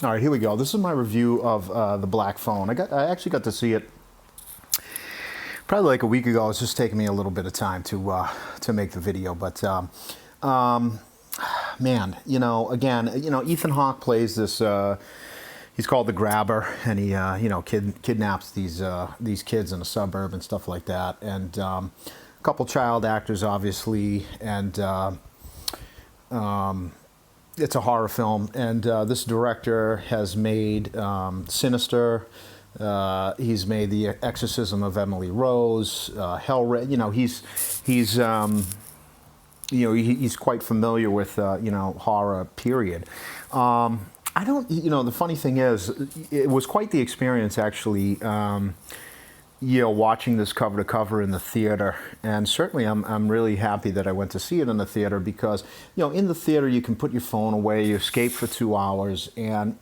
All right, here we go. This is my review of the Black Phone. I actually got to see it probably like a week ago. It's just taking me a little bit of time to make the video, but man, again, Ethan Hawke plays this. He's called the Grabber, and he kidnaps these kids in a suburb and stuff like that, and a couple child actors, obviously, and. It's a horror film, and this director has made Sinister. He's made The Exorcism of Emily Rose, Hellraiser. He's quite familiar with horror. Period. I don't. The funny thing is, it was quite the experience actually. Watching this cover to cover in the theater, and certainly I'm really happy that I went to see it in the theater because in the theater you can put your phone away, you escape for 2 hours, and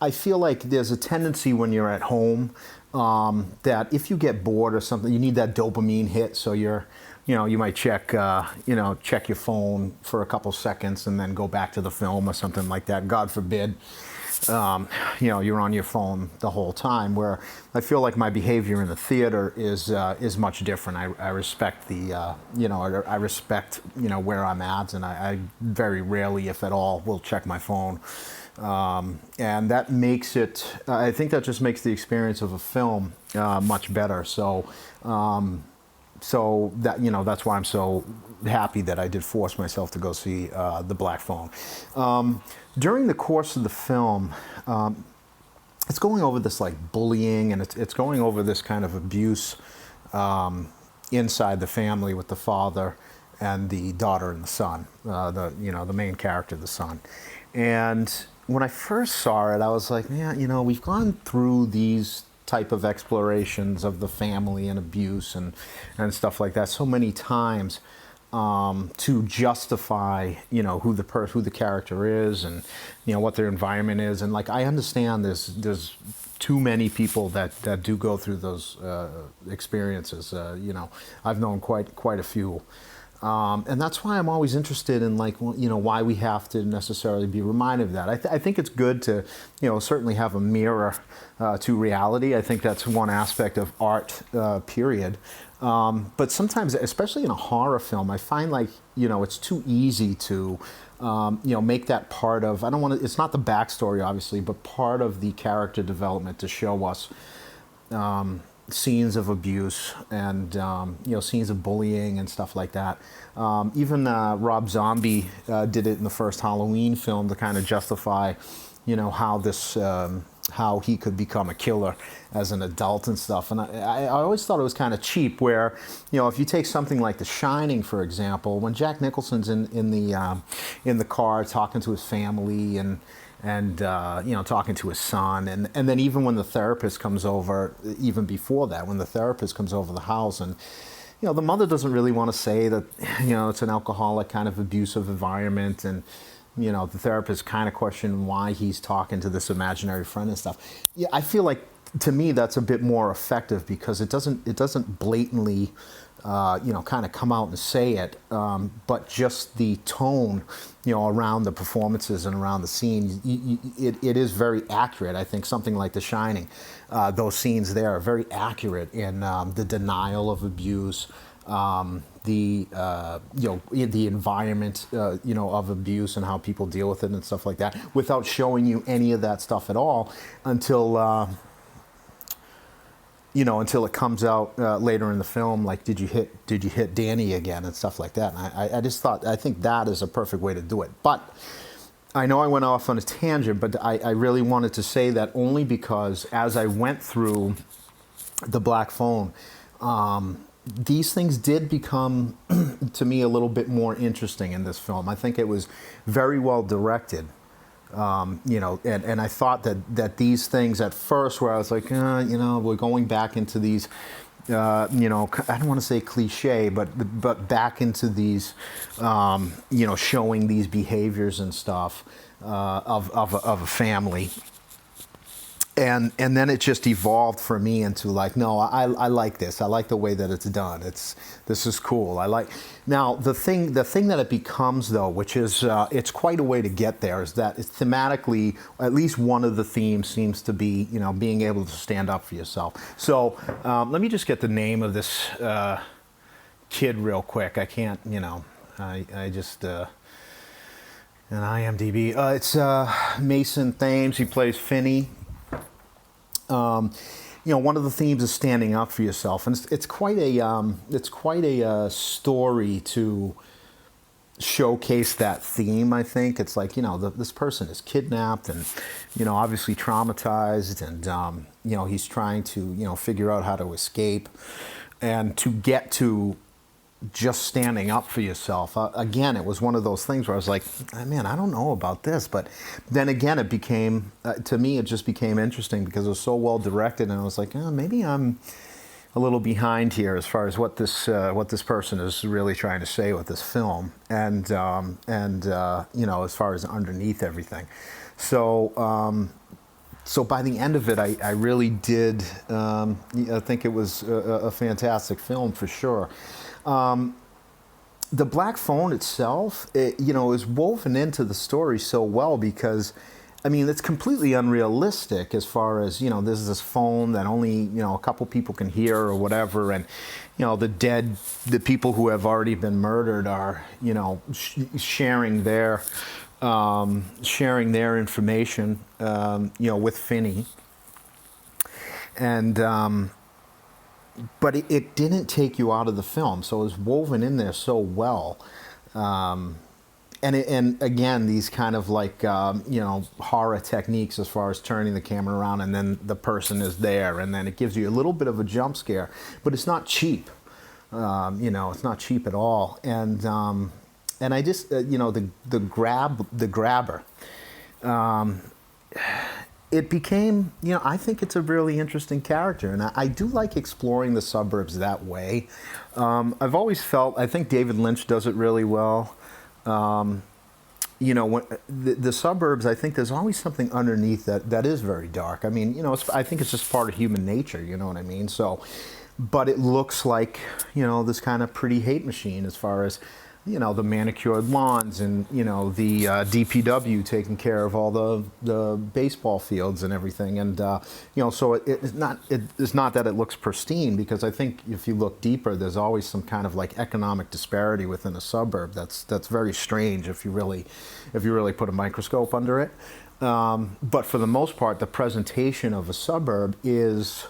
I feel like there's a tendency when you're at home that if you get bored or something, you need that dopamine hit, so you might check your phone for a couple seconds and then go back to the film or something like that. God forbid. You're on your phone the whole time. Where I feel like my behavior in the theater is much different. I respect I respect where I'm at, and I very rarely, if at all, will check my phone. And that makes it. I think that just makes the experience of a film much better. So that's why I'm so happy that I did force myself to go see the Black Phone. During the course of the film, it's going over this like bullying, and it's going over this kind of abuse inside the family with the father and the daughter and the son, the main character, the son. And when I first saw it, I was like, man, we've gone through these type of explorations of the family and abuse and stuff like that so many times. To justify, who the character is, and what their environment is, and like I understand there's too many people that do go through those experiences. I've known quite a few, and that's why I'm always interested in why we have to necessarily be reminded of that. I think it's good to certainly have a mirror to reality. I think that's one aspect of art. Period. But sometimes, especially in a horror film, I find it's too easy to, make that part of, I don't want to, it's not the backstory, obviously, but part of the character development to show us scenes of abuse and, scenes of bullying and stuff like that. Even Rob Zombie did it in the first Halloween film to kind of justify, how this, how he could become a killer as an adult and stuff. And I always thought it was kind of cheap where, if you take something like The Shining, for example, when Jack Nicholson's in the car talking to his family and talking to his son, and then even when the therapist comes over, even before that, when the therapist comes over the house, and the mother doesn't really want to say that it's an alcoholic kind of abusive environment, and the therapist kind of questioning why he's talking to this imaginary friend and stuff. Yeah, I feel like to me that's a bit more effective because it doesn't blatantly, kind of come out and say it, but just the tone, around the performances and around the scenes, it is very accurate. I think something like The Shining, those scenes there are very accurate in the denial of abuse. The environment of abuse and how people deal with it and stuff like that, without showing you any of that stuff at all until it comes out later in the film. Like, did you hit Danny again and stuff like that? And I think that is a perfect way to do it. But I know I went off on a tangent, but I really wanted to say that only because as I went through the Black Phone, these things did become, to me, a little bit more interesting in this film. I think it was very well directed, and I thought that these things at first, where I was like, we're going back into these, I don't want to say cliche, but back into these, showing these behaviors and stuff of a family. and then it just evolved for me into like, no, I like this. I like the way that it's done. This is cool. I like. Now the thing that it becomes though, which is it's quite a way to get there, is that it's thematically at least one of the themes seems to be, you know, being able to stand up for yourself. So let me just get the name of this kid real quick. I can't, you know, I just. An IMDb. It's Mason Thames. He plays Finney. You know, one of the themes is standing up for yourself, and it's quite a story to showcase that theme. I think it's like, you know, this person is kidnapped and, you know, obviously traumatized, and you know, he's trying to, you know, figure out how to escape, and to get to just standing up for yourself. Again, it was one of those things where I was like, man, I don't know about this. But then again, it became, to me, it just became interesting because it was so well directed, and I was like, oh, maybe I'm a little behind here as far as what this person is really trying to say with this film, and you know, as far as underneath everything. So. So by the end of it, I really did. I think it was a fantastic film for sure. The Black Phone itself, you know, is woven into the story so well because, I mean, it's completely unrealistic as far as, you know, there's this phone that only, you know, a couple people can hear or whatever, and, you know, the people who have already been murdered are, you know, sharing their information, you know, with Finney, and. But it didn't take you out of the film, so it was woven in there so well. And again, these kind of like, you know, horror techniques as far as turning the camera around and then the person is there, and then it gives you a little bit of a jump scare, but it's not cheap. You know, it's not cheap at all. And I just, you know, the grabber. It became, you know, I think it's a really interesting character, and I do like exploring the suburbs that way. I've always felt, I think David Lynch does it really well. You know, when, the suburbs, I think there's always something underneath that is very dark. I mean, you know, I think it's just part of human nature, you know what I mean? So, but it looks like, you know, this kind of pretty hate machine as far as, you know, the manicured lawns, and, you know, the DPW taking care of all the baseball fields and everything, and you know, so it's not that it looks pristine, because I think if you look deeper, there's always some kind of like economic disparity within a suburb that's very strange if you really put a microscope under it. But for the most part, the presentation of a suburb is,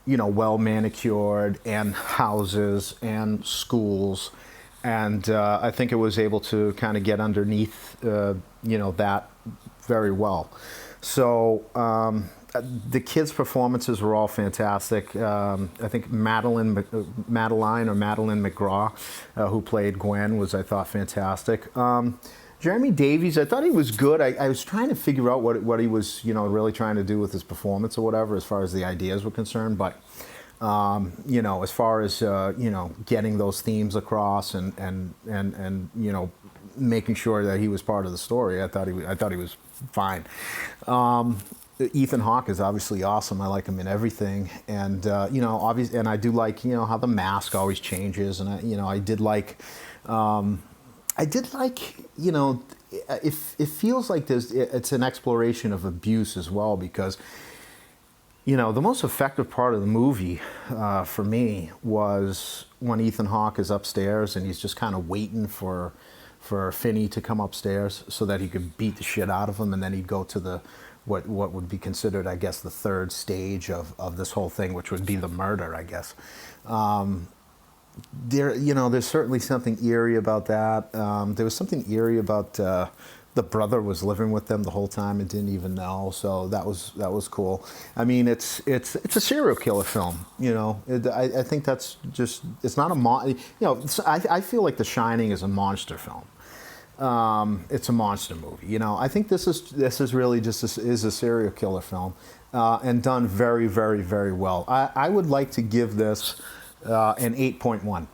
you know, well manicured, and houses and schools. And I think it was able to kind of get underneath, you know, that very well. So the kids' performances were all fantastic. I think Madeline McGraw, who played Gwen, was, I thought, fantastic. Jeremy Davies, I thought he was good. I was trying to figure out what he was, you know, really trying to do with his performance or whatever, as far as the ideas were concerned, but. You know, as far as you know, getting those themes across, and you know, making sure that he was part of the story, I thought he was fine. Ethan Hawke is obviously awesome. I like him in everything, and you know, obviously, and I do like, you know, how the mask always changes, and I did like, you know, it feels like it's an exploration of abuse as well, because. You know, the most effective part of the movie for me was when Ethan Hawke is upstairs and he's just kind of waiting for Finney to come upstairs so that he could beat the shit out of him, and then he'd go to what would be considered, I guess, the third stage of this whole thing, which would be the murder, I guess. You know, there's certainly something eerie about that. There was something eerie about the brother was living with them the whole time and didn't even know, so that was cool. I mean, it's a serial killer film, you know. I think that's just, it's not you know. I feel like The Shining is a monster film. It's a monster movie, you know. I think this is really just is a serial killer film, and done very, very, very well. I would like to give this an 8.1.